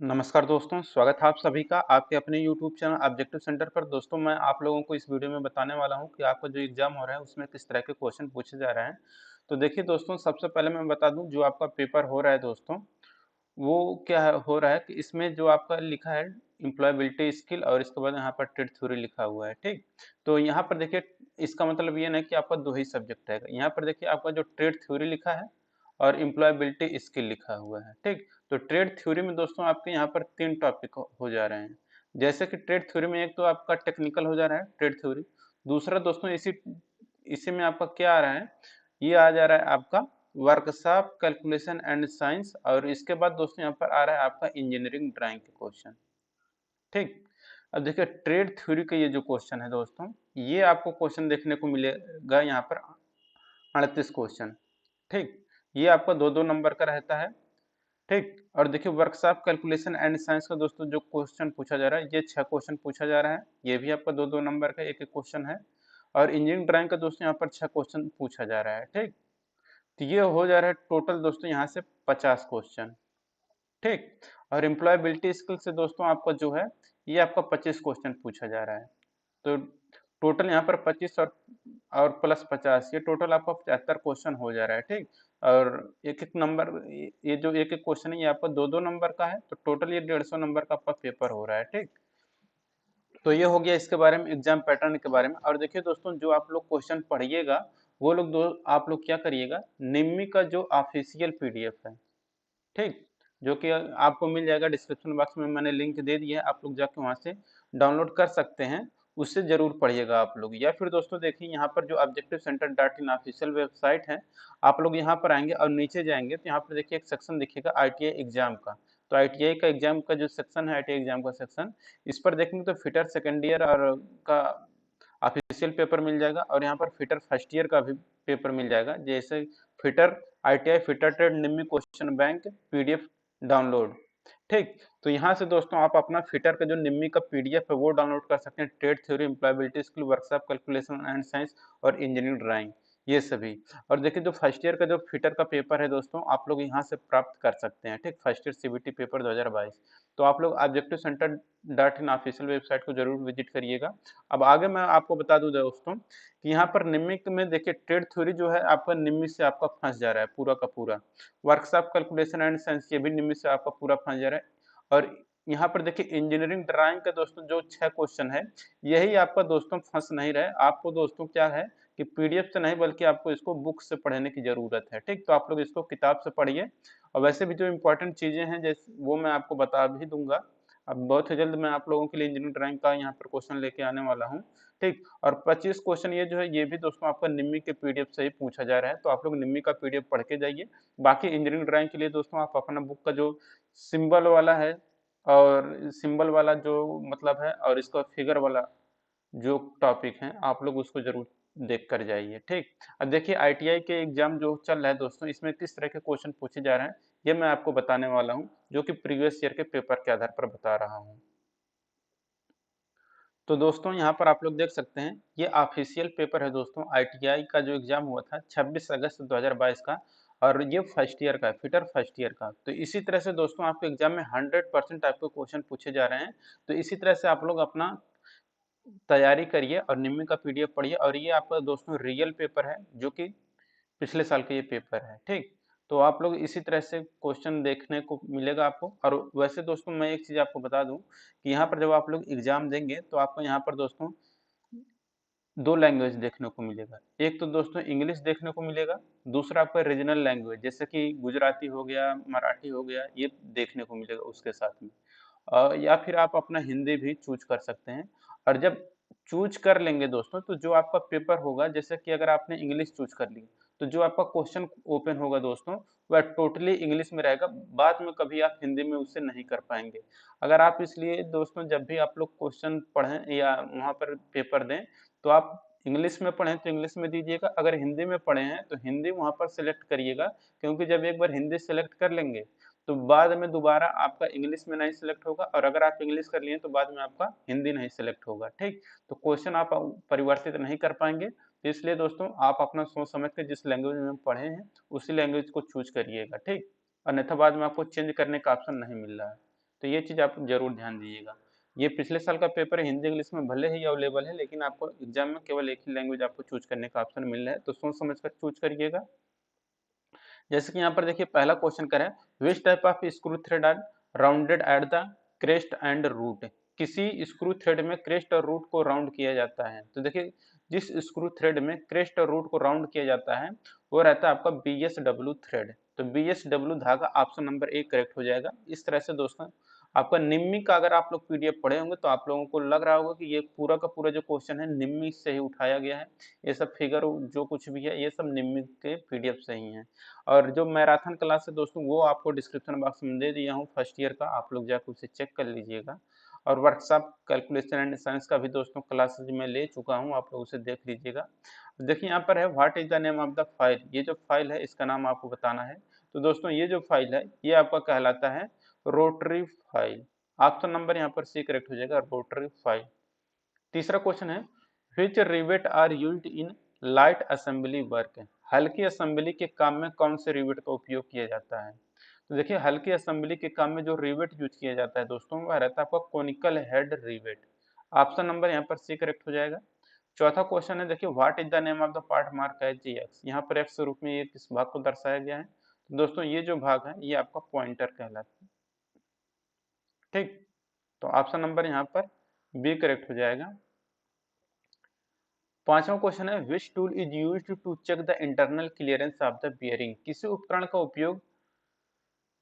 नमस्कार दोस्तों, स्वागत है आप सभी का आपके अपने YouTube चैनल ऑब्जेक्टिव सेंटर पर। दोस्तों, मैं आप लोगों को इस वीडियो में बताने वाला हूं कि आपका जो एग्जाम हो रहा है उसमें किस तरह के क्वेश्चन पूछे जा रहे हैं। तो देखिए दोस्तों, सबसे पहले मैं बता दूं जो आपका पेपर हो रहा है दोस्तों, वो क्या हो रहा है कि इसमें जो आपका लिखा है एम्प्लॉयबिलिटी स्किल और इसके बाद यहाँ पर ट्रेड थ्योरी लिखा हुआ है। ठीक, तो यहाँ पर देखिए इसका मतलब ये नहीं कि आपका दो ही सब्जेक्ट है। यहाँ पर देखिए आपका जो ट्रेड थ्योरी लिखा है और एम्प्लॉयबिलिटी स्किल लिखा हुआ है। ठीक, तो ट्रेड थ्योरी में दोस्तों आपके यहाँ पर तीन टॉपिक हो जा रहे हैं। जैसे कि ट्रेड थ्योरी में एक तो आपका टेक्निकल हो जा रहा है ट्रेड थ्योरी। दूसरा दोस्तों इसी में आपका क्या आ रहा है, ये आ जा रहा है आपका वर्कशॉप कैलकुलेशन एंड साइंस। और इसके बाद दोस्तों यहाँ पर आ रहा है आपका इंजीनियरिंग ड्राइंग के क्वेश्चन। ठीक, अब देखिए ट्रेड थ्योरी के ये जो क्वेश्चन है दोस्तों, ये आपको क्वेश्चन देखने को मिलेगा यहाँ पर 38 क्वेश्चन। ठीक, ये आपका दो दो नंबर का रहता है। ठीक, और देखिए वर्कशॉप कैलकुलेशन एंड साइंस का दोस्तों जो क्वेश्चन पूछा जा रहा है, ये 6 क्वेश्चन पूछा जा रहा है। ये भी आपका दो दो नंबर का एक एक क्वेश्चन है। और इंजीनियरिंग ड्राइंग का दोस्तों यहाँ पर 6 क्वेश्चन पूछा जा रहा है। ठीक, तो ये हो जा रहा है टोटल दोस्तों यहाँ से 50 क्वेश्चन। ठीक, और एम्प्लॉयबिलिटी स्किल से दोस्तों आपका जो है ये आपका 25 क्वेश्चन पूछा जा रहा है। तो टोटल यहाँ पर 25 और प्लस 50, ये टोटल आपका 75 क्वेश्चन हो जा रहा है। ठीक, और एक एक नंबर, ये जो एक एक क्वेश्चन है ये आपका दो दो नंबर का है, तो टोटल ये 150 नंबर का आपका पेपर हो रहा है। ठीक, तो ये हो गया इसके बारे में, एग्जाम पैटर्न के बारे में। और देखिए दोस्तों, जो आप लोग क्वेश्चन पढ़िएगा वो लोग आप लोग क्या करिएगा, निम्मी का जो ऑफिशियल पीडीएफ है, ठीक, जो कि आपको मिल जाएगा डिस्क्रिप्शन बॉक्स में, मैंने लिंक दे दिया है, आप लोग जाके वहां से डाउनलोड कर सकते हैं। उससे जरूर पढ़िएगा आप लोग। या फिर दोस्तों देखिए यहाँ पर जो objective centre dot in official website है, आप लोग यहाँ पर आएंगे और नीचे जाएंगे तो यहाँ पर देखिए एक सेक्शन दिखेगा आईटीआई एग्जाम का। तो आईटीआई का एग्जाम का जो सेक्शन है, आईटीआई एग्जाम का सेक्शन, इस पर देखेंगे तो फिटर सेकेंड ईयर और का ऑफिशियल पेपर मिल जाएगा, और यहाँ पर फिटर फर्स्ट ईयर का भी पेपर मिल जाएगा। जैसे फिटर आईटीआई फिटर ट्रेड निम्मी क्वेश्चन बैंक पीडीएफ डाउनलोड। ठीक, तो यहाँ से दोस्तों आप अपना फिटर का जो निम्मी का पीडीएफ है वो डाउनलोड कर सकते हैं। Trade theory, employability skill, workshop calculation and science और इंजीनियरिंग ड्राइंग, ये सभी। और देखिए जो फर्स्ट ईयर का जो फिटर का पेपर है दोस्तों, आप लोग यहाँ से प्राप्त कर सकते हैं। ठीक, फर्स्ट ईयर सीबीटी पेपर 2022। तो आप लोग objective centre dot in official website को जरूर विजिट करिएगा। अब आगे मैं आपको बता दूं दोस्तों कि यहाँ पर निम्मी में देखिए ट्रेड थ्योरी जो है आपका निम्मी से आपका फंस जा रहा है पूरा का पूरा। वर्कशॉप कैलकुलेशन एंड साइंस ये भी निम्मी से आपका पूरा फंस जा रहा है। और यहाँ पर देखिए इंजीनियरिंग ड्राइंग का दोस्तों जो 6 क्वेश्चन है, यही आपका दोस्तों फंस नहीं रहे। आपको दोस्तों क्या है कि पीडीएफ से नहीं बल्कि आपको इसको बुक से पढ़ने की जरूरत है। ठीक, तो आप लोग इसको किताब से पढ़िए। और वैसे भी जो इंपॉर्टेंट चीजें हैं जैसे वो मैं आपको बता भी दूंगा। अब बहुत ही जल्द मैं आप लोगों के लिए इंजीनियरिंग ड्राइंग का यहाँ पर क्वेश्चन लेके आने वाला हूँ। ठीक, और 25 क्वेश्चन ये जो है ये भी दोस्तों आपका निम्मी के पीडीएफ से ही पूछा जा रहा है। तो आप लोग निम्मी का पीडीएफ पढ़ के जाइए। बाकी इंजीनियरिंग ड्राइंग के लिए दोस्तों आप अपना बुक का जो सिंबल वाला है और सिंबल वाला जो मतलब है और इसका फिगर वाला जो टॉपिक है, आप लोग उसको जरूर देख कर जाइए। ठीक, अब देखिए आईटीआई के एग्जाम जो चल रहा है दोस्तों, इसमें किस तरह के क्वेश्चन पूछे जा रहे हैं ये मैं आपको बताने वाला हूँ, जो कि प्रीवियस ईयर के पेपर के आधार पर बता रहा हूँ। तो दोस्तों यहाँ पर आप लोग देख सकते हैं, ये ऑफिशियल पेपर है दोस्तों। आईटीआई का जो एग्जाम हुआ था 26 अगस्त 2022 का, और ये फर्स्ट ईयर का है, फिटर फर्स्ट ईयर का। तो इसी तरह से दोस्तों आपके एग्जाम में 100% आपको क्वेश्चन पूछे जा रहे हैं। तो इसी तरह से आप लोग अपना तैयारी करिए और निम्मी का पीडीएफ पढ़िए। और ये आपका दोस्तों रियल पेपर है, जो कि पिछले साल का ये पेपर है। ठीक, तो आप लोग इसी तरह से क्वेश्चन देखने को मिलेगा आपको। और वैसे दोस्तों मैं एक चीज आपको बता दूं कि यहाँ पर जब आप लोग एग्जाम देंगे तो आपको यहाँ पर दोस्तों दो लैंग्वेज देखने को मिलेगा। एक तो दोस्तों इंग्लिश देखने को मिलेगा, दूसरा आपका रीजनल लैंग्वेज जैसे कि गुजराती हो गया, मराठी हो गया, ये देखने को मिलेगा उसके साथ में। या फिर आप अपना हिंदी भी चूज कर सकते हैं। और जब चूज कर लेंगे दोस्तों तो जो आपका पेपर होगा, जैसे कि अगर आपने इंग्लिश चूज कर ली तो जो आपका क्वेश्चन ओपन होगा दोस्तों वह टोटली इंग्लिश में रहेगा। बाद में कभी आप हिंदी में उससे नहीं कर पाएंगे। अगर आप इसलिए दोस्तों जब भी आप लोग क्वेश्चन पढ़ें या वहां पर पेपर दें तो आप इंग्लिश में पढ़ें तो इंग्लिश में दीजिएगा, अगर हिंदी में पढ़े हैं तो हिंदी वहां पर सिलेक्ट करिएगा। क्योंकि जब एक बार हिंदी सेलेक्ट कर लेंगे तो बाद में दोबारा आपका इंग्लिश में नहीं सिलेक्ट होगा, और अगर आप इंग्लिश कर लिए तो बाद में आपका हिंदी नहीं सिलेक्ट होगा। ठीक, तो क्वेश्चन आप परिवर्तित नहीं कर पाएंगे। तो इसलिए दोस्तों आप अपना सोच समझ के जिस लैंग्वेज में पढ़े हैं उसी लैंग्वेज को चूज करिएगा। ठीक, अन्यथा बाद में आपको चेंज करने का ऑप्शन नहीं मिल रहा है। तो ये चीज आप जरूर ध्यान दीजिएगा। ये पिछले साल का पेपर है, हिंदी इंग्लिश में भले ही अवेलेबल है, लेकिन आपको एग्जाम में केवल एक ही लैंग्वेज आपको चूज करने का ऑप्शन मिल रहा है, तो सोच समझ कर चूज करिएगा। जैसे कि यहाँ पर देखिए पहला क्वेश्चन करें, which type of screw thread are rounded at the crest and root. किसी स्क्रू थ्रेड में क्रेस्ट और रूट को राउंड किया जाता है। तो देखिए जिस स्क्रू थ्रेड में क्रेस्ट और रूट को राउंड किया जाता है वो रहता है आपका BSW थ्रेड। तो BSW धागा ऑप्शन नंबर 1 करेक्ट हो जाएगा। इस तरह से दोस्तों आपका निम्मी का अगर आप लोग PDF पढ़े होंगे तो आप लोगों को लग रहा होगा कि ये पूरा का पूरा जो क्वेश्चन है निम्मी से ही उठाया गया है। ये सब फिगर जो कुछ भी है ये सब निम्मी के PDF से ही है। और जो मैराथन क्लास है दोस्तों वो आपको डिस्क्रिप्शन बॉक्स में दे दिया हूँ फर्स्ट ईयर का, आप लोग जाकर उसे चेक कर लीजिएगा। और वर्कशॉप कैलकुलेशन एंड साइंस का भी दोस्तों क्लासेज मैं ले चुका हूँ, आप लोग उसे देख लीजिएगा। देखिए यहाँ पर है what is the name of the file. ये जो फाइल है इसका नाम आपको बताना है। तो दोस्तों ये जो फाइल है ये आपका कहलाता है रोटरी फाइल। ऑप्शन नंबर यहाँ पर C करेक्ट हो जाएगा, रोटरी फाइल। तीसरा क्वेश्चन है which rivet are used in light assembly work. हल्की असेंबली के काम में कौन से रिवेट का उपयोग किया जाता है। तो देखिए हल्की असेंबली के काम में जो रिवेट यूज किया जाता है दोस्तों वह रहता है आपका conical head rivet. Option number यहाँ पर C करेक्ट हो जाएगा। चौथा क्वेश्चन है देखिए what is the name of the part mark as X। यहाँ पर X रूप में ये किस भाग को दर्शाया गया है। तो दोस्तों ये जो भाग है ये आपका पॉइंटर कहलाता है। ठीक, तो ऑप्शन नंबर यहाँ पर B करेक्ट हो जाएगा। पांचवा क्वेश्चन है which tool is used to check the internal clearance of the bearing. किसी उपकरण का उपयोग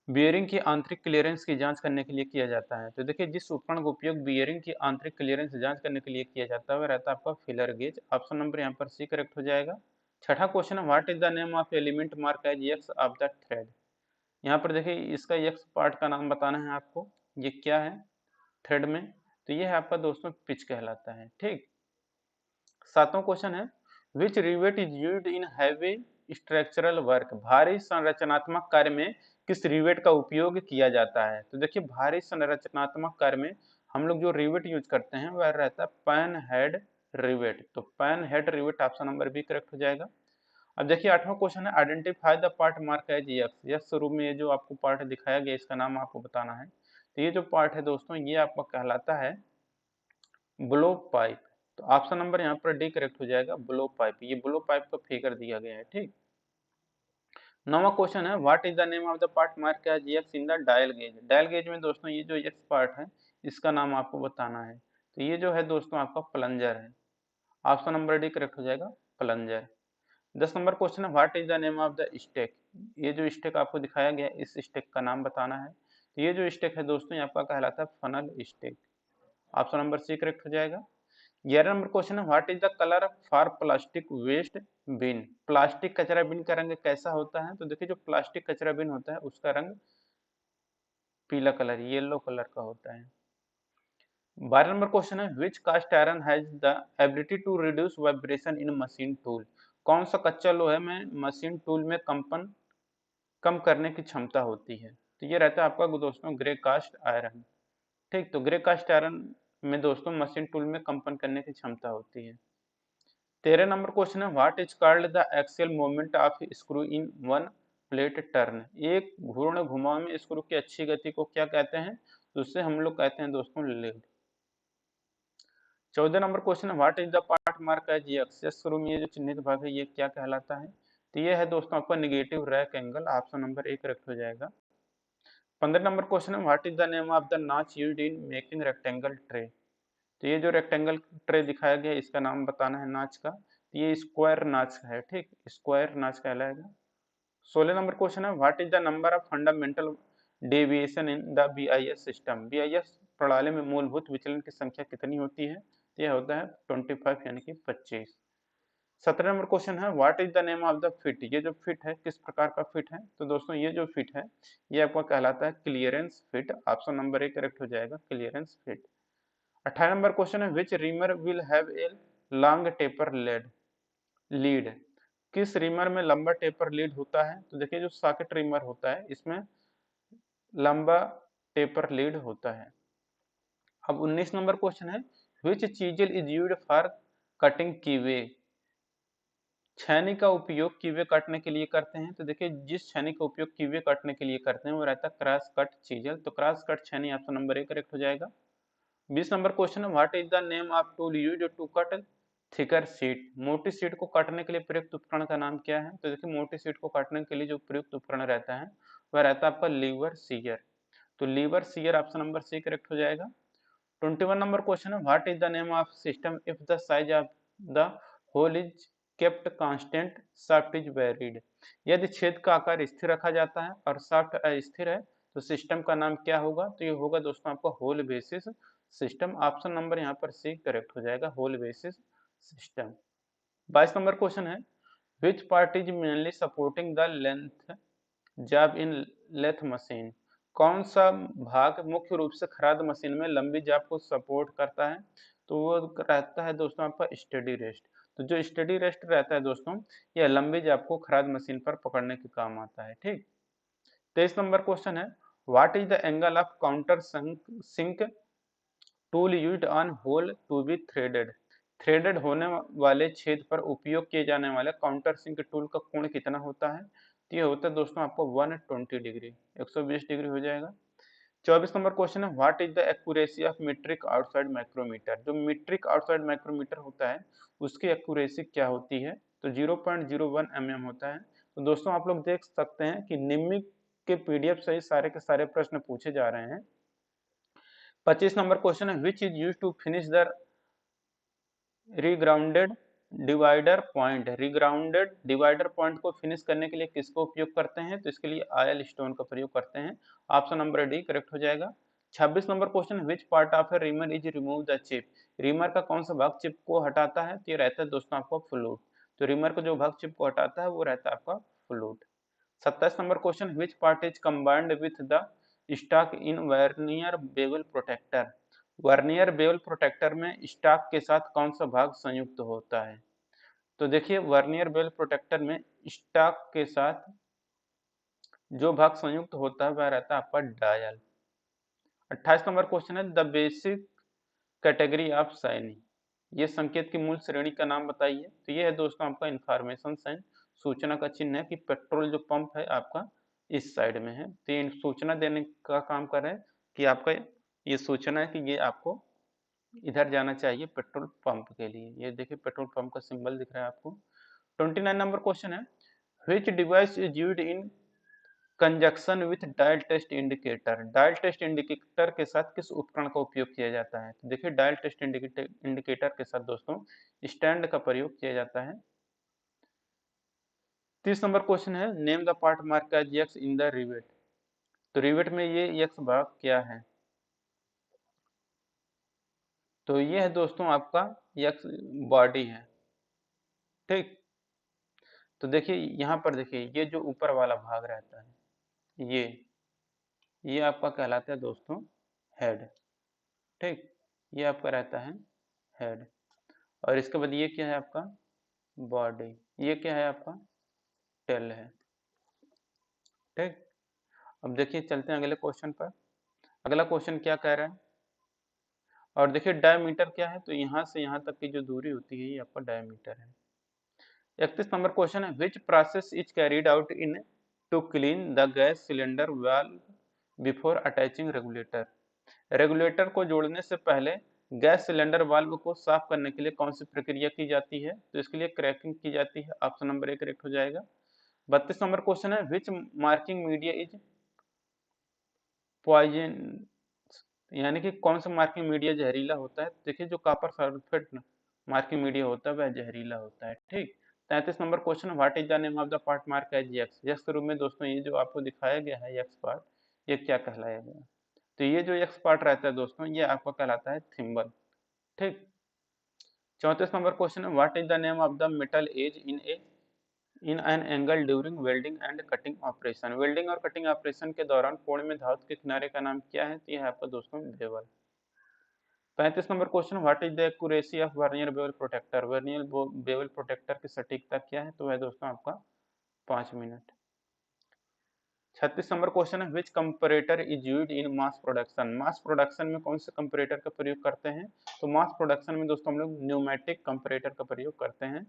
बियरिंग की आंतरिक क्लियरेंस की जांच करने के लिए किया जाता है। तो देखिए जिस उपकरण का उपयोग बियरिंग की आंतरिक क्लियरेंस जांच करने के लिए किया जाता है वह रहता है आपका फिलर गेज। ऑप्शन नंबर यहाँ पर C करेक्ट हो जाएगा। छठा क्वेश्चन है what is the name of element mark as X of the thread. यहाँ पर देखिए इसका X पार्ट का नाम बताना है आपको, ये क्या है थ्रेड में। तो ये है आपका दोस्तों पिच कहलाता है। ठीक, सातवां क्वेश्चन है which rivet is used in heavy structural work. भारी संरचनात्मक कार्य में किस रिवेट का उपयोग किया जाता है। तो देखिए भारी संरचनात्मक कार्य में हम लोग जो रिवेट यूज करते हैं वह रहता है पैन हेड रिवेट। तो pan head rivet option number B correct हो जाएगा। अब देखिए आठवां क्वेश्चन है identify the part mark as X। यस रूप में ये जो आपको पार्ट दिखाया गया इसका नाम आपको बताना है। तो ये जो पार्ट है दोस्तों ये आपका कहलाता है ब्लो पाइप। तो ऑप्शन नंबर यहाँ पर D करेक्ट हो जाएगा, ब्लो पाइप। ये ब्लो पाइप का फिगर दिया गया है। ठीक, नौवां क्वेश्चन है what is the name of the part mark as X in the dial gauge. Dial gauge में दोस्तों ये जो X पार्ट है इसका नाम आपको बताना है। तो ये जो है दोस्तों आपका प्लंजर है। ऑप्शन नंबर D करेक्ट हो जाएगा, प्लंजर। 10 नंबर क्वेश्चन है what is the name of the stake. ये जो स्टेक आपको दिखाया गया है इस स्टेक का नाम बताना है। तो ये जो स्टेक है दोस्तों ये आपका कहलाता है funnel stake. Option number C correct हो जाएगा। 11 नंबर क्वेश्चन है what is the colour for plastic waste bin. Plastic कचरा बिन का रंग कैसा होता है। तो देखिए जो प्लास्टिक कचरा बिन होता है उसका रंग पीला कलर येलो कलर का होता है। 12 नंबर क्वेश्चन है which cast iron has the ability to reduce vibration in machine tool. कौन सा कच्चा लोहे में मशीन टूल में कंपन कम करने की क्षमता होती है। तो ये रहता है आपका दोस्तों ग्रे कास्ट आयरन। ठीक, तो ग्रे कास्ट आयरन में दोस्तों मशीन टूल में कंपन करने की क्षमता होती है। 13 नंबर क्वेश्चन है what is called the axial moment of screw in one plate turn. एक घूर्ण घुमाव में स्क्रू की अच्छी गति को क्या कहते हैं। तो उससे हम लोग कहते हैं दोस्तों लीड। 14 नंबर क्वेश्चन है what is the part mark as X। Screw में ये जो चिन्हित भाग है ये क्या कहलाता है। तो ये है दोस्तों आपका negative rack angle. Option number A correct हो जाएगा। 15 नंबर क्वेश्चन है what is the name of the notch used in making rectangle tray. तो ये जो रेक्टेंगल ट्रे दिखाया गया है इसका नाम बताना है नाच का। तो ये स्क्वायर नाच है। ठीक, स्क्वायर नाच कहलाएगा। 16 नंबर क्वेश्चन है what is the number of fundamental deviation in the BIS system. BIS प्रणाली में मूलभूत विचलन की संख्या कितनी होती है। तो यह होता है 25 यानी कि 25। 17 नंबर क्वेश्चन है what is the name of the fit. ये जो फिट है किस प्रकार का फिट है। तो दोस्तों ये जो फिट है ये आपका कहलाता है clearance fit. Option number A correct हो जाएगा, क्लियरेंस फिट। 18 नंबर क्वेश्चन है which reamer will have a long taper lead. किस रिमर में लंबा टेपर लीड होता है। तो देखिए जो सॉकेट रिमर होता है इसमें लंबा टेपर लीड होता है। अब 19 नंबर क्वेश्चन है which chisel is used for cutting keyway. छेनी का उपयोग कीवे काटने के लिए करते हैं, तो देखिए जिस छेनी का उपयोग कीवे काटने के लिए करते हैं वो रहता है क्रॉस कट चीजल, तो क्रॉस कट छेनी ऑप्शन नंबर ए करेक्ट हो जाएगा। 20 नंबर क्वेश्चन है, what is the name of tool used to cut thicker sheet. मोटी शीट को काटने के लिए प्रयुक्त उपकरण का नाम क्या है, तो देखिए मोटी शीट को काटने के लिए जो प्रयुक्त उपकरण रहता है वह रहता है आपका लीवर सीयर, तो lever shear option number C correct हो जाएगा। 21 नंबर क्वेश्चन है, what is the name of system if the size of the hole is kept constant, shaft is varied. यदि छेद का आकार स्थिर रखा जाता है और शाफ्ट अस्थिर है तो सिस्टम का नाम क्या होगा, तो ये होगा दोस्तों आपका hole basis system, option number यहाँ पर सी करेक्ट हो जाएगा, hole basis system. 22 number question है, which part is mainly supporting the length job in lathe machine. कौन सा भाग मुख्य रूप से खराद मशीन में लंबी जाब को सपोर्ट करता है, तो वो रहता है दोस्तों आपका स्टडी रेस्ट। तो जो स्टडी रेस्ट रहता है दोस्तों यह लंबी जाब को खराद मशीन पर पकड़ने के काम आता है, ठीक। 23 नंबर क्वेश्चन है, what is the angle of countersink tool used on hole to be threaded. Threaded होने वाले छेद पर उपयोग किए जाने वाले काउंटर सिंक टूल का कोण कितना होता है, तो ये होता है दोस्तों आपको 120 डिग्री, 120 डिग्री हो जाएगा। 24 नंबर क्वेश्चन है, what is the accuracy of metric outside micrometer. जो मीट्रिक आउटसाइड माइक्रोमीटर होता है उसकी एक्यूरेसी क्या होती है, तो 0.01 mm होता है। तो दोस्तों आप लोग देख सकते हैं कि निम्नलिखित के पीडीएफ से ही सारे के सारे प्रश्न पूछे जा रहे हैं। 25 नंबर क्वेश्चन है, which is use to finish the regrounded divider point. Regrounded divider point को फिनिश करने के लिए किसका उपयोग करते हैं, तो इसके लिए आयल स्टोन का प्रयोग करते हैं, ऑप्शन नंबर डी करेक्ट हो जाएगा। 26 number question, which part of A reamer is remove the chip. Reamer का कौन सा भाग चिप को हटाता है, तो ये रहता है दोस्तों आपका फ्लूट। तो रीमर का जो भाग चिप को हटाता है वो रहता है आपका flute. 27 number question, which part is combined with the stock in vernier bevel protector. Vernier bevel protector में स्टॉक के साथ कौन सा भाग संयुक्त होता है, तो देखिए वर्नियर बेवल प्रोटेक्टर में स्टॉक के साथ जो भाग संयुक्त होता है वह रहता है आपका डायल। 28 नंबर क्वेश्चन है, the basic category of signing. ये संकेत की मूल श्रेणी का नाम बताइए, तो ये है दोस्तों आपका इंफॉर्मेशन साइन, सूचना का चिन्ह है कि पेट्रोल जो पंप है आपका इस साइड में है, तो ये सूचना देने का काम कर रहे हैं कि आपका ये सूचना है कि ये आपको इधर जाना चाहिए पेट्रोल पंप के लिए। ये देखिए पेट्रोल पंप का सिंबल दिख रहा है आपको। 29 नंबर क्वेश्चन है, which device is used in conjunction with dial test indicator. Dial test indicator के साथ किस उपकरण का उपयोग किया जाता है, तो देखिए डायल टेस्ट इंडिकेटर के साथ दोस्तों स्टैंड का प्रयोग किया जाता है। 30 नंबर क्वेश्चन है, name the part mark as X in the rivet. तो रिवेट में ये एक्स भाग क्या है, तो ये है दोस्तों आपका एक्स बॉडी है, ठीक। तो देखिए यहाँ पर देखिए ये जो ऊपर वाला भाग रहता है ये आपका कहलाता है दोस्तों हेड, ठीक। ये आपका रहता है हेड, और इसके बाद ये क्या है आपका बॉडी, ये क्या है आपका टेल है, ठीक। अब देखिए चलते हैं अगले क्वेश्चन पर। अगला क्वेश्चन क्या कह रहा है, और देखिए डायमीटर क्या है, तो यहाँ से यहाँ तक की जो दूरी होती है ये आपका डायमीटर है। 31 नंबर क्वेश्चन है, which process is carried out in to clean the gas cylinder valve before attaching regulator. Regulator को जोड़ने से पहले गैस सिलेंडर वाल्व को साफ करने के लिए कौन सी प्रक्रिया की जाती है, तो इसके लिए क्रैकिंग की जाती है, ऑप्शन नंबर ए करेक्ट हो जाएगा। 32 नंबर क्वेश्चन है, विच मार्किंग मीडिया इज पॉइजन, यानी कि कौन सा मार्किंग मीडिया जहरीला होता है, देखिए जो कॉपर सल्फेट मार्किंग मीडिया होता है वह जहरीला होता है, ठीक। 33 नंबर question, what is the name of the part mark as X. X के रूप में दोस्तों ये जो आपको दिखाया गया है एक्स पार्ट ये क्या कहलाया गया, तो ये जो एक्स पार्ट रहता है दोस्तों ये आपका कहलाता है थिम्बल, ठीक। 34 नंबर क्वेश्चन है, what is the name of the metal edge in an angle during welding and cutting operation. Welding और कटिंग ऑपरेशन के दौरान कोण में धातु के किनारे का नाम क्या है, तो यह है आपका दोस्तों bevel. 35 number question, what is the accuracy of vernier bevel protector. Vernier bevel protector की सटीकता क्या है, तो वह दोस्तों आपका 5 मिनट। 36 नंबर क्वेश्चन है, which comparator is used in mass production. Mass production में कौन से कंपैरेटर का प्रयोग करते हैं, तो मास प्रोडक्शन में दोस्तों हम लोग न्यूमेटिक कंपैरेटर का प्रयोग करते हैं।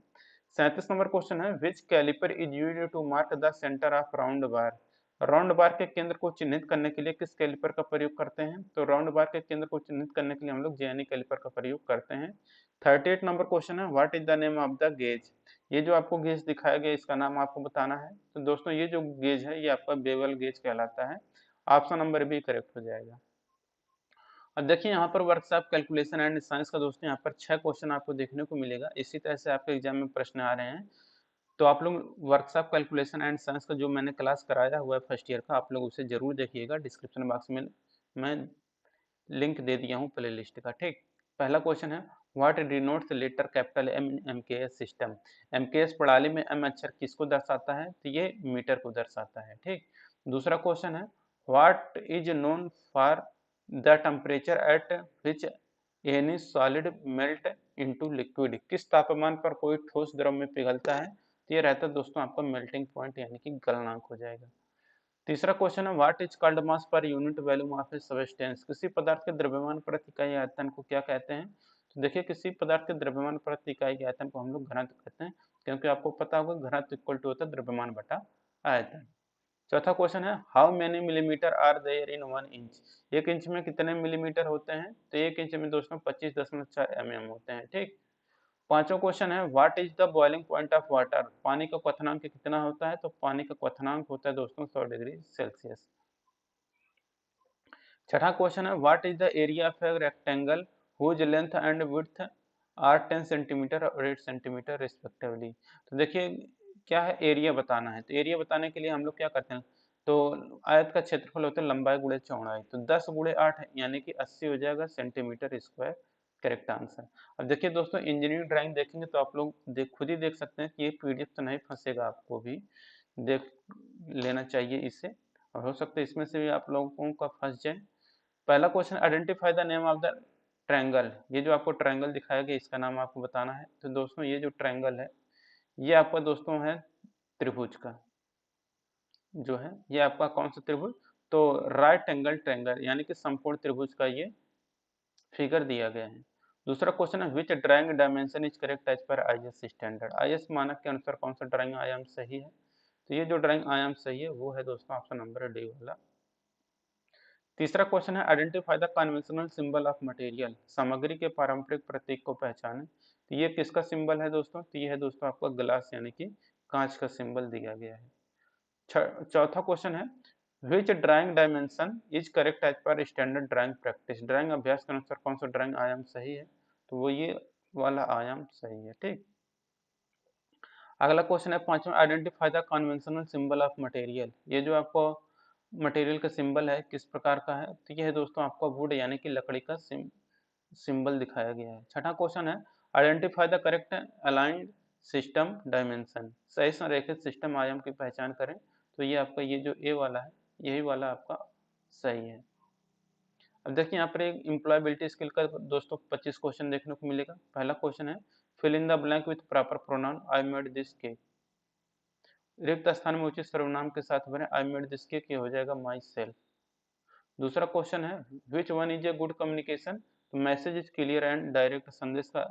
37 नंबर क्वेश्चन है, which caliper is used to mark the centre of round bar. Round bar के केंद्र को चिन्हित करने के लिए किस कैलिपर का प्रयोग करते हैं? तो राउंड बार के केंद्र को चिन्हित करने के लिए हम लोग जेएनई कैलिपर का प्रयोग करते हैं। 38 नंबर क्वेश्चन है, what is the name of the gauge. ये जो आपको गेज दिखाया गया इसका नाम आपको बताना है। तो दोस्तों ये जो गेज है ये आपका बेवल गेज कहलाता है। ऑप्शन नंबर बी करेक्ट हो जाएगा। अब देखिए यहाँ पर वर्कशॉप कैलकुलेशन एंड साइंस का दोस्तों यहाँ पर 6 क्वेश्चन आपको देखने को मिलेगा। इसी तरह से आपके एग्जाम में प्रश्न आ रहे हैं। तो आप लोग वर्कशॉप कैलकुलेशन एंड साइंस का जो मैंने क्लास कराया हुआ है फर्स्ट ईयर का, आप लोग उसे जरूर देखिएगा। डिस्क्रिप्शन बॉक्स में मैं लिंक दे दिया हूँ प्ले लिस्ट का। ठीक, पहला क्वेश्चन है, what denotes letter capital M in MKS system. MKS प्रणाली में एम अक्षर किसको दर्शाता है? तो ये मीटर को दर्शाता है। ठीक, दूसरा क्वेश्चन है, what is known for the temperature at which any solid melt into liquid. किस तापमान पर कोई ठोस द्रव में पिघलता है? तो ये रहता है दोस्तों आपका मेल्टिंग पॉइंट यानी कि गलनांक हो जाएगा। तीसरा क्वेश्चन है, what is called mass per unit volume of a substance. किसी पदार्थ के द्रव्यमान प्रति इकाई आयतन को क्या कहते हैं? तो देखिए किसी पदार्थ के द्रव्यमान प्रति इकाई आयतन को हम लोग घनत्व कहते हैं, क्योंकि आपको पता होगा घनत्व इक्वल टू होता है द्रव्यमान बटा आयतन। चौथा क्वेश्चन है, how many millimetre are there in 1 inch. 1 inch में कितने मिलीमीटर होते हैं? तो 1 इंच में दोस्तों 25.4 mm होते हैं। ठीक, पांचवा क्वेश्चन है, what is the boiling point of water. पानी का क्वथनांक कितना होता है? तो पानी का क्वथनांक होता है दोस्तों 100 डिग्री सेल्सियस। छठा क्वेश्चन है, what is the area of a rectangle whose length and width are 10 centimetre और 8 सेंटीमीटर रिस्पेक्टिवली। तो देखिए क्या है, एरिया बताना है। तो एरिया बताने के लिए हम लोग क्या करते हैं, तो आयत का क्षेत्रफल होता है लंबाई गुणे चौड़ाई, तो 10 गुणे 8 यानी कि 80 हो जाएगा सेंटीमीटर स्क्वायर, करेक्ट आंसर। अब देखिए दोस्तों इंजीनियरिंग ड्राइंग देखेंगे तो आप लोग खुद ही देख सकते हैं कि ये पीडीएफ तो नहीं फंसेगा, आपको भी देख लेना चाहिए इसे, और हो सकता है इसमें से भी आप लोगों का फंस जाए। पहला question, identify the name of the triangle. ये जो आपको ट्रायंगल दिखाया गया इसका नाम आपको बताना है। तो दोस्तों ये जो ट्रायंगल है ये आपका दोस्तों है त्रिभुज का, जो है ये आपका कौन सा त्रिभुज, तो राइट एंगल ट्रायंगल यानी कि समकोण त्रिभुज का ये फिगर दिया गया है। दूसरा क्वेश्चन है, which drawing dimension is correct as per IS standard. IS मानक के अनुसार कौन सा ड्राइंग आयाम सही है? तो ये जो ड्राइंग आयाम सही है वो है दोस्तों ऑप्शन नंबर डी वाला। तीसरा क्वेश्चन है, identify the conventional symbol of material. सामग्री के पारंपरिक प्रतीक को पहचानें। तो ये किसका सिंबल है दोस्तों? तो ये है दोस्तों आपका ग्लास यानी कि कांच का सिंबल दिया गया है। चौथा क्वेश्चन है, which drawing dimension is correct as per standard drawing practice. Drawing अभ्यास के अनुसार कौन सा ड्राइंग आयाम सही है? तो वो ये वाला आयाम सही है। ठीक, अगला क्वेश्चन है पांचवा, identify the conventional symbol of material. ये जो आपको मटेरियल का सिंबल है किस प्रकार का है? तो ये है दोस्तों आपका वुड यानी कि लकड़ी का सिंबल दिखाया गया है। छठा क्वेश्चन है, identify the correct aligned system dimension. सही संरेखित सिस्टम आयाम की पहचान करें। तो ये आपका ये जो ए वाला है यही वाला आपका सही है। अब देखिए यहाँ पर एक एम्प्लॉयबिलिटी स्किल का दोस्तों 25 क्वेश्चन देखने को मिलेगा। पहला क्वेश्चन है, fill in the blank with proper pronoun. I made this cake. रिक्त स्थान में उचित सर्वनाम के साथ भरें। आई मेड दिस केक, ये हो जाएगा माई सेल्फ। दूसरा क्वेश्चन है, which one is a good communication. तो message is clear and direct, संदेश का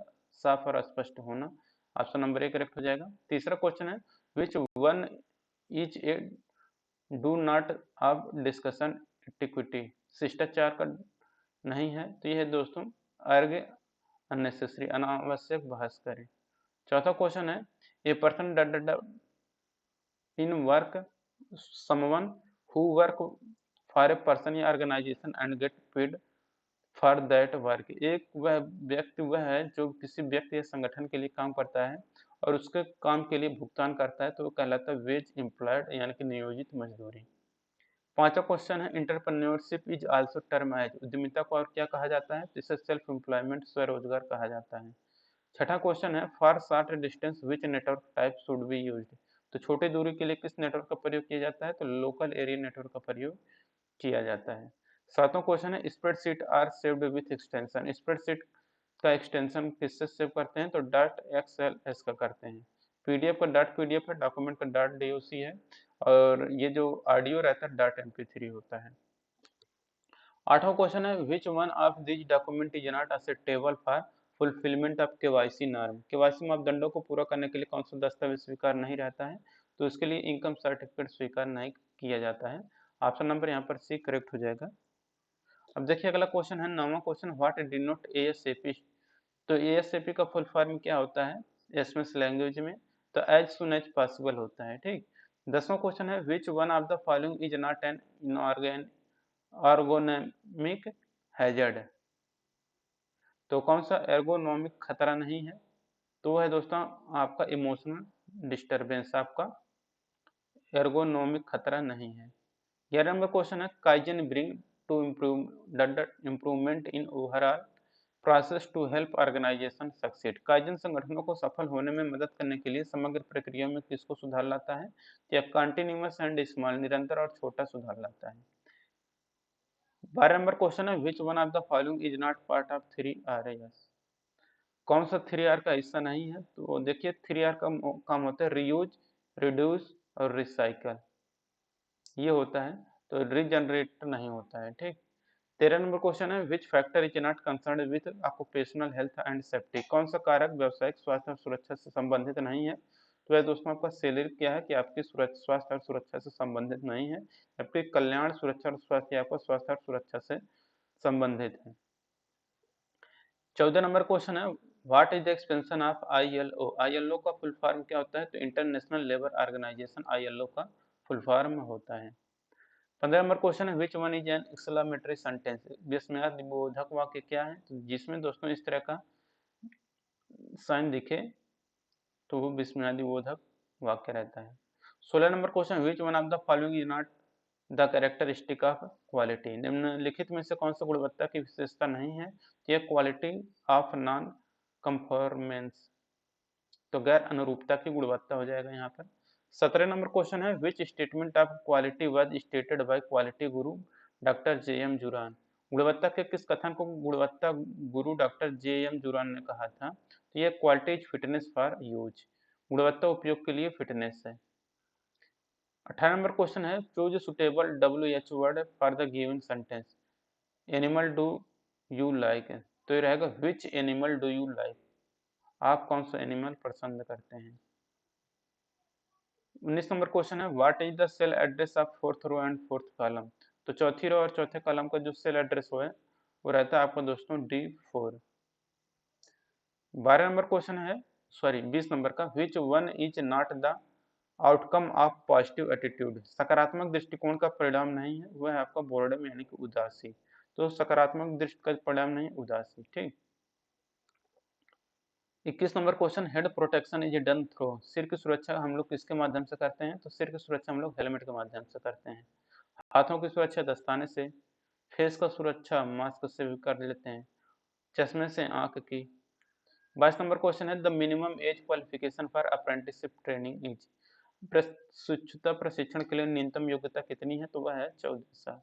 साफ और स्पष्ट होना। ऑप्शन नंबर ए करेक्ट हो जाएगा। तीसरा क्वेश्चन है, which one is a do not of discussion etiquette. शिष्टाचार का नहीं है, तो ये है दोस्तों अर्ग अननेसेसरी, अनावश्यक बहस करें। चौथा क्वेश्चन है, a person in work someone who work for a person या organisation and get paid for that work. एक वह व्यक्ति वह है जो किसी व्यक्ति या संगठन के लिए काम करता है और उसके काम के लिए भुगतान करता है, तो वो कहलाता है वेज एम्प्लॉयड यानी कि नियोजित मजदूरी। पांचवा क्वेश्चन है, entrepreneurship is also term as. उद्यमिता को और क्या कहा जाता है? तो इसे सेल्फ एम्प्लॉयमेंट, स्वरोजगार कहा जाता है। छठा क्वेश्चन है, for short distance which network type should be used. तो छोटी दूरी के लिए किस नेटवर्क का प्रयोग किया जाता है? तो लोकल एरिया नेटवर्क का प्रयोग किया जाता है। सातवां क्वेश्चन है, spreadsheet are saved with extension. Spreadsheet का एक्सटेंशन किससे सेव करते हैं? तो डॉट एक्सएलएस का करते हैं। पीडीएफ का डॉट पीडीएफ है, डॉक्यूमेंट का डॉट डॉक है, और ये जो ऑडियो रहता है डॉट एमपी3 होता है। आठवां क्वेश्चन है, which one of this document is not acceptable for fulfilment of KYC norm, KYC मापदंडों को पूरा करने के लिए कौन सा दस्तावेज स्वीकार नहीं रहता है, तो इसके लिए इनकम सर्टिफिकेट स्वीकार नहीं किया जाता है। ऑप्शन नंबर यहाँ पर सी करेक्ट हो जाएगा। अब देखिए अगला क्वेश्चन है 9वां क्वेश्चन, व्हाट डिनोट एएसएपी। तो एएसएपी का फुल फॉर्म क्या होता है एसएमएस लैंग्वेज में, तो एज सुन एज पॉसिबल होता है, ठीक। 10वां क्वेश्चन है which one of the following is not an inorganic ergonomic hazard. तो कौन सा एर्गोनॉमिक खतरा नहीं है, तो वह है दोस्तों आपका इमोशनल डिस्टरबेंस, आपका एर्गोनॉमिक खतरा नहीं है। 11 नंबर क्वेश्चन है kaizen bring to improvement in overall process to help organisation succeed. Kaizen संगठनों को सफल होने में मदद करने के लिए समग्र प्रक्रिया में किसको सुधार लाता है, या कंटिन्यूअस एंड स्मॉल, निरंतर और छोटा सुधार लाता है। 12 नंबर क्वेश्चन है which one of the following is not part of 3Rs। कौन सा 3R का हिस्सा नहीं है, तो देखिए 3R का काम होता है रीयूज, रिड्यूस और रिसाइकल, ये होता है, तो रीजनरेट नहीं होता है, ठीक। 13 नंबर क्वेश्चन है which factor is not concerned with occupational health and safety. कौन सा कारक व्यावसायिक स्वास्थ्य और सुरक्षा से संबंधित नहीं है, तो यह दोस्तों आपका सैलरी क्या है कि आपकी स्वास्थ्य और सुरक्षा से संबंधित नहीं है, जबकि कल्याण सुरक्षा और स्वास्थ्य आपका स्वास्थ्य और सुरक्षा से संबंधित है। 14 नंबर क्वेश्चन है what is the expansion of ILO। ILO का फुल फॉर्म क्या होता है, तो इंटरनेशनल लेबर ऑर्गेनाइजेशन ILO का फुल फॉर्म होता है। 15 नंबर क्वेश्चन है which one is an exclamatory sentence. विस्मयादि बोधक वाक्य क्या है, तो जिसमें दोस्तों इस तरह का साइन दिखे तो वो विस्मयादि बोधक वाक्य रहता है। 16 number question which one of the following is not the characteristic of quality. निम्नलिखित में से कौन सा गुणवत्ता की विशेषता नहीं है, तो यह क्वालिटी ऑफ नॉन कंफॉर्मेंस, तो गैर अनुरूपता की गुणवत्ता हो जाएगा यहाँ पर। 17 नंबर क्वेश्चन है which statement of quality was stated by quality Guru doctor JM जुरान। गुणवत्ता के किस कथन को गुणवत्ता गुरु डॉक्टर JM जुरान ने कहा था, तो यह quality is fitness for use, गुणवत्ता उपयोग के लिए फिटनेस है। 18 नंबर क्वेश्चन है choose suitable WH word for the given sentence. Animal do you like, तो ये रहेगा which animal do you like, आप कौन सा एनिमल पसंद करते हैं। 19 नंबर क्वेश्चन है what is the cell address of fourth row and fourth column. तो चौथी रो और चौथे कॉलम का जो सेल एड्रेस हो है वो रहता है आपका दोस्तों D4। 12 नंबर क्वेश्चन है 20 नंबर का विच one is not the outcome of positive attitude. सकारात्मक दृष्टिकोण का परिणाम नहीं है, वह है आपका बोर्डम यानी कि उदासी, तो सकारात्मक दृष्टि का परिणाम नहीं उदासी, ठीक। 21 नंबर question head protection is done through. सिर की सुरक्षा हम लोग किसके माध्यम से करते हैं, तो सिर की सुरक्षा हम लोग हेलमेट के माध्यम से करते हैं। हाथों की सुरक्षा दस्ताने से, फेस का सुरक्षा मास्क से भी कर लेते हैं, चश्मे से आंख की। 22 नंबर क्वेश्चन है the minimum age qualification for apprenticeship training is. प्रशिक्षुता प्रशिक्षण के लिए न्यूनतम योग्यता कितनी है, तो वह है 14 साल।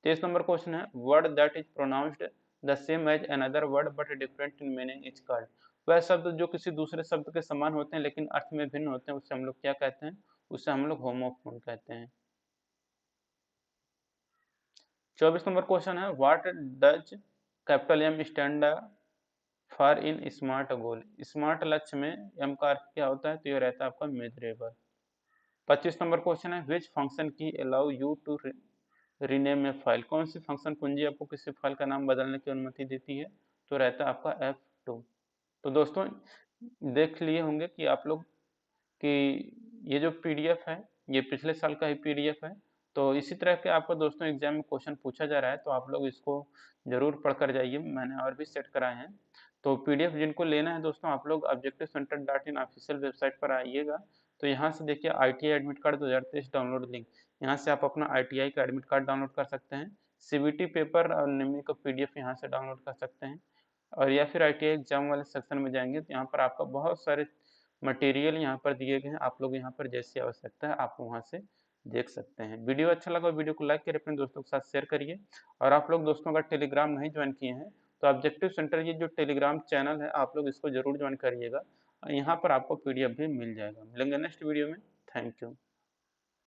23 नंबर क्वेश्चन है word that is pronounced the same as another word but different in meaning is called. वह शब्द जो किसी दूसरे शब्द के समान होते हैं लेकिन अर्थ में भिन्न होते हैं उसे हम लोग क्या कहते हैं, उसे हम लोग होमोफोन कहते हैं। 24 नंबर क्वेश्चन है what does capital M stand for in smart goal. Smart लक्ष्य में M का अर्थ क्या होता है, तो ये रहता है आपका मेजरेबल। 25 नंबर क्वेश्चन है which function key allow you to rename a file. कौन सी फंक्शन कुंजी आपको किसी फाइल का नाम बदलने की अनुमति देती है, तो रहता है आपका F2। तो दोस्तों देख लिए होंगे कि आप लोग कि ये जो PDF है ये पिछले साल का ही PDF है, तो इसी तरह के आपको दोस्तों एग्जाम में क्वेश्चन पूछा जा रहा है, तो आप लोग इसको जरूर पढ़कर जाइए, मैंने और भी सेट कराए हैं। तो PDF जिनको लेना है दोस्तों आप लोग objectivecenter.in ऑफिशियल वेबसाइट पर आइएगा, तो यहाँ से देखिए ITI admit card 2023 download link, यहाँ से आप अपना ITI का एडमिट कार्ड डाउनलोड कर सकते हैं, CBT पेपर और निम्न का PDF यहाँ से डाउनलोड कर सकते हैं, और या फिर ITI एग्जाम वाले सेक्शन में जाएंगे तो यहाँ पर आपका बहुत सारे मटेरियल यहाँ पर दिए गए हैं, आप लोग यहाँ पर जैसी आवश्यकता है आप वहाँ से देख सकते हैं। वीडियो अच्छा लगा वीडियो को लाइक करिए, अपने दोस्तों के साथ शेयर करिए, और आप लोग दोस्तों अगर टेलीग्राम नहीं ज्वाइन किए हैं तो ऑब्जेक्टिव सेंटर ये जो टेलीग्राम चैनल है आप लोग इसको जरूर ज्वाइन करिएगा, यहाँ पर आपको PDF भी मिल जाएगा। मिलेंगे नेक्स्ट वीडियो में, थैंक यू।